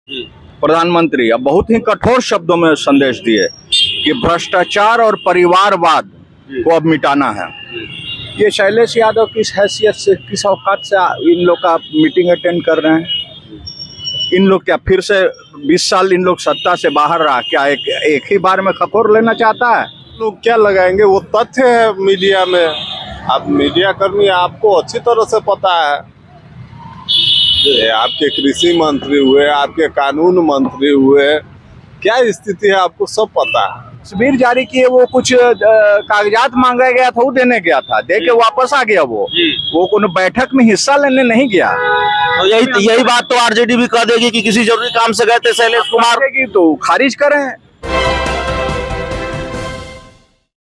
प्रधानमंत्री अब बहुत ही कठोर शब्दों में संदेश दिए कि भ्रष्टाचार और परिवारवाद को अब मिटाना है। ये शैलेश यादव किस हैसियत से, किस औकात से इन लोग का मीटिंग अटेंड कर रहे हैं? इन लोग क्या फिर से 20 साल इन लोग सत्ता से बाहर रहा, क्या एक ही बार में खपोर लेना चाहता है? लोग क्या लगाएंगे, वो तथ्य है मीडिया में। आप मीडिया कर्मी, आपको अच्छी तरह से पता है। आपके कृषि मंत्री हुए, आपके कानून मंत्री हुए, क्या स्थिति है आपको सब पता है। तस्वीर जारी किए, वो कुछ कागजात मांगा गया था, वो देने गया था, दे के वापस आ गया। वो कोनो बैठक में हिस्सा लेने नहीं गया। तो यही बात तो आरजेडी भी कह देगी कि किसी जरूरी काम से गए थे शैलेश कुमार की, तो खारिज करें।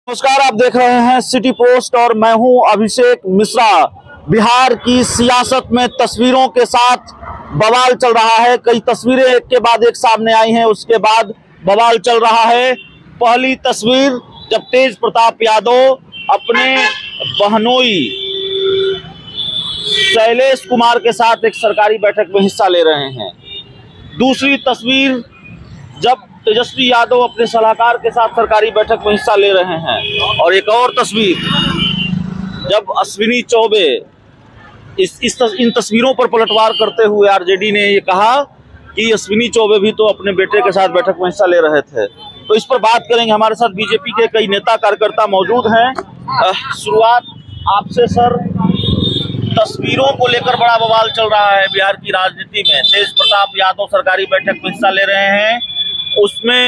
नमस्कार, आप देख रहे हैं सिटी पोस्ट और मैं हूं अभिषेक मिश्रा। बिहार की सियासत में तस्वीरों के साथ बवाल चल रहा है। कई तस्वीरें एक के बाद एक सामने आई हैं, उसके बाद बवाल चल रहा है। पहली तस्वीर जब तेज प्रताप यादव अपने बहनोई शैलेश कुमार के साथ एक सरकारी बैठक में हिस्सा ले रहे हैं। दूसरी तस्वीर जब तेजस्वी यादव अपने सलाहकार के साथ सरकारी बैठक में हिस्सा ले रहे हैं। और एक और तस्वीर जब अश्विनी चौबे इन तस्वीरों पर पलटवार करते हुए आरजेडी ने ये कहा कि अश्विनी चौबे भी तो अपने बेटे के साथ बैठक में हिस्सा ले रहे थे। तो इस पर बात करेंगे। हमारे साथ बीजेपी के कई नेता कार्यकर्ता मौजूद हैं। शुरुआत आपसे सर, तस्वीरों को लेकर बड़ा बवाल चल रहा है बिहार की राजनीति में। तेज प्रताप यादव सरकारी बैठक में हिस्सा ले रहे हैं, उसमें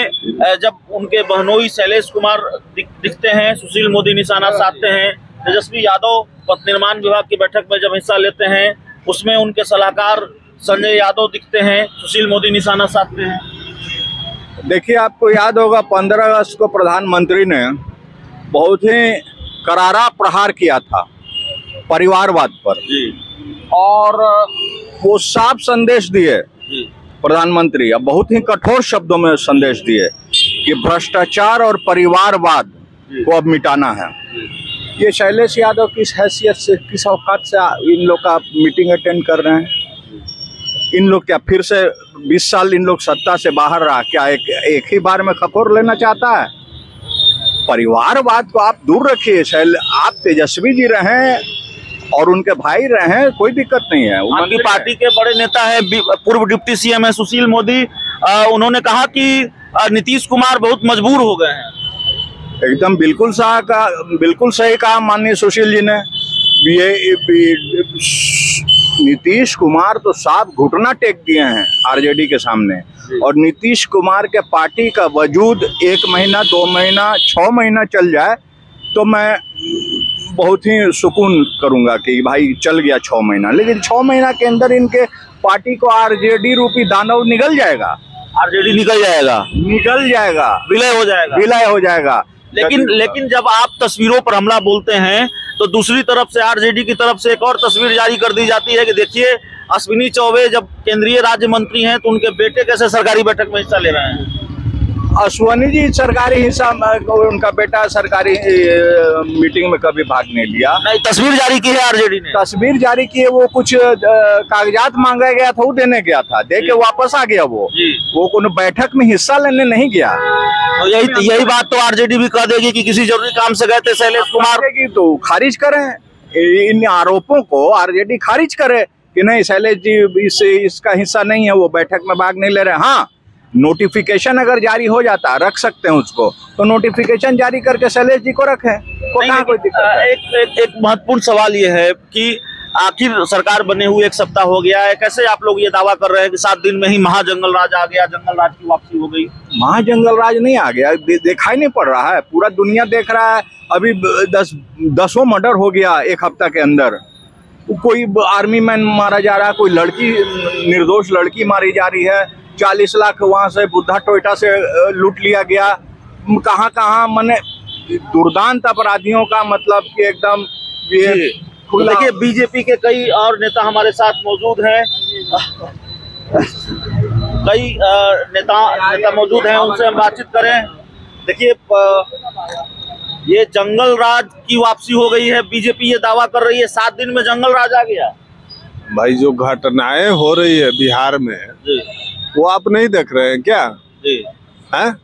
जब उनके बहनोई शैलेश कुमार दिखते हैं, सुशील मोदी निशाना साधते हैं। तेजस्वी यादव पथ निर्माण विभाग की बैठक में जब हिस्सा लेते हैं, उसमें उनके सलाहकार संजय यादव दिखते हैं, सुशील मोदी निशाना साधते हैं। देखिए, आपको याद होगा 15 अगस्त को प्रधानमंत्री ने बहुत ही करारा प्रहार किया था परिवारवाद पर और वो साफ संदेश दिए प्रधानमंत्री अब बहुत ही कठोर शब्दों में संदेश दिए कि भ्रष्टाचार और परिवारवाद को अब मिटाना है। ये शैलेश यादव किस हैसियत से, किस औकात से इन लोग का मीटिंग अटेंड कर रहे हैं? इन लोग क्या फिर से 20 साल इन लोग सत्ता से बाहर रहा, क्या एक ही बार में खपोर लेना चाहता है? परिवारवाद को आप दूर रखिए। आप तेजस्वी जी रहे और उनके भाई रहे, कोई दिक्कत नहीं है। उनकी पार्टी के बड़े नेता है, पूर्व डिप्टी सीएम है सुशील मोदी। उन्होंने कहा कि नीतीश कुमार बहुत मजबूर हो गए हैं। एकदम बिल्कुल सही कहा माननीय सुशील जी ने। नीतीश कुमार तो साफ घुटना टेक दिए हैं आरजेडी के सामने। और नीतीश कुमार के पार्टी का वजूद 1 महीना, 2 महीना, 6 महीना चल जाए तो मैं बहुत ही सुकून करूंगा कि भाई चल गया 6 महीना। लेकिन 6 महीना के अंदर इनके पार्टी को आरजेडी रूपी दानव निगल जाएगा। आरजेडी निकल जाएगा, विलय हो जाएगा। लेकिन जब आप तस्वीरों पर हमला बोलते हैं तो दूसरी तरफ से आरजेडी की तरफ से एक और तस्वीर जारी कर दी जाती है कि देखिए, अश्विनी चौबे जब केंद्रीय राज्य मंत्री हैं तो उनके बेटे कैसे सरकारी बैठक में हिस्सा ले रहे हैं। अश्विनी जी सरकारी हिस्सा, उनका बेटा सरकारी मीटिंग में कभी भाग नहीं लिया। नहीं, तस्वीर जारी की है आरजेडी ने। तस्वीर जारी की है, वो कुछ कागजात मांगा गया था, वो देने गया था, दे के वापस आ गया। वो कोनो बैठक में हिस्सा लेने नहीं गया। तो यही बात तो आरजेडी भी कह देगी कि किसी जरूरी काम से गए थे शैलेश कुमार की, तो खारिज करें। इन आरोपों को आरजेडी खारिज करे कि नहीं, शैलेश जी इसका हिस्सा नहीं है, वो बैठक में भाग नहीं ले रहे। हाँ, नोटिफिकेशन अगर जारी हो जाता, रख सकते हैं उसको, तो नोटिफिकेशन जारी करके शैलेश जी को रखें। कोई दिक्कत है? एक महत्वपूर्ण सवाल ये है कि आखिर सरकार बने हुए 1 सप्ताह हो गया है, कैसे आप लोग ये दावा कर रहे हैं कि 7 दिन में ही महाजंगल राज आ गया, जंगल राज की वापसी हो गई? महाजंगल राज नहीं आ गया, दिखाई नहीं पड़ रहा है, पूरा दुनिया देख रहा है। अभी 10 मर्डर हो गया 1 हफ्ता के अंदर। कोई आर्मी मैन मारा जा रहा है, कोई लड़की, निर्दोष लड़की मारी जा रही है। 40 लाख वहाँ से बुद्धा टोयोटा से लूट लिया गया। कहाँ मने दुर्दांत अपराधियों का मतलब कि एकदम ये। देखिए, बीजेपी के कई और नेता हमारे साथ मौजूद हैं, कई नेता मौजूद हैं, उनसे हम बातचीत करें। देखिए, ये जंगल राज की वापसी हो गई है, बीजेपी ये दावा कर रही है 7 दिन में जंगल राज आ गया। भाई, जो घटनाएं हो रही है बिहार में, वो आप नहीं देख रहे हैं क्या? जी हैं?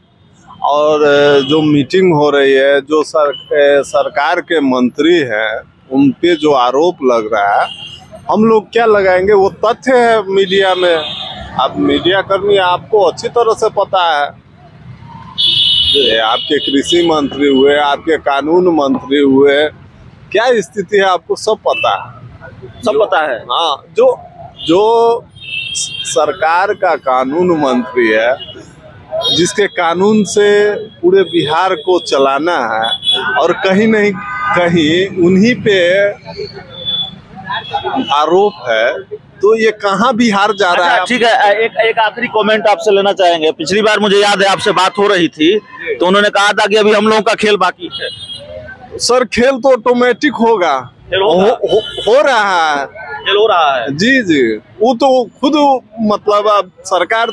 और जो मीटिंग हो रही है, जो सरकार के मंत्री हैं, उन पे जो आरोप लग रहा है, हम लोग क्या लगाएंगे? वो तथ्य है मीडिया में। आप मीडिया कर्मी, आपको अच्छी तरह से पता है। ये आपके कृषि मंत्री हुए, आपके कानून मंत्री हुए, क्या स्थिति है आपको सब पता है। सब पता है। हाँ, जो सरकार का कानून मंत्री है, जिसके कानून से पूरे बिहार को चलाना है, और कहीं नहीं कहीं उन्हीं पे आरोप है, तो ये कहाँ बिहार जा रहा है? ठीक है, एक आखिरी कमेंट आपसे लेना चाहेंगे। पिछली बार मुझे याद है आपसे बात हो रही थी तो उन्होंने कहा था कि अभी हम लोगों का खेल बाकी है। सर, खेल तो ऑटोमेटिक होगा, हो रहा है, खेल हो रहा है। जी जी, वो तो खुद मतलब अब सरकार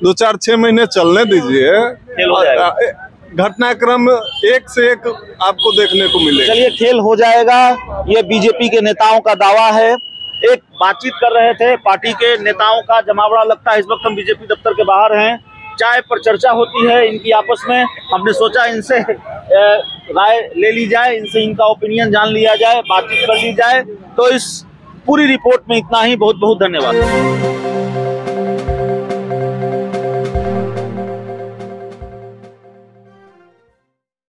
2-4-6 महीने चलने दीजिए, खेल हो जाएगा। घटनाक्रम एक से एक आपको देखने को मिलेगा। चलिए, खेल हो जाएगा, ये बीजेपी के नेताओं का दावा है। एक बातचीत कर रहे थे, पार्टी के नेताओं का जमावड़ा लगता है। इस वक्त हम बीजेपी दफ्तर के बाहर हैं, चाय पर चर्चा होती है इनकी आपस में। हमने सोचा इनसे राय ले ली जाए, इनसे इनका ओपिनियन जान लिया जाए, बातचीत कर ली जाए। तो इस पूरी रिपोर्ट में इतना ही। बहुत बहुत धन्यवाद।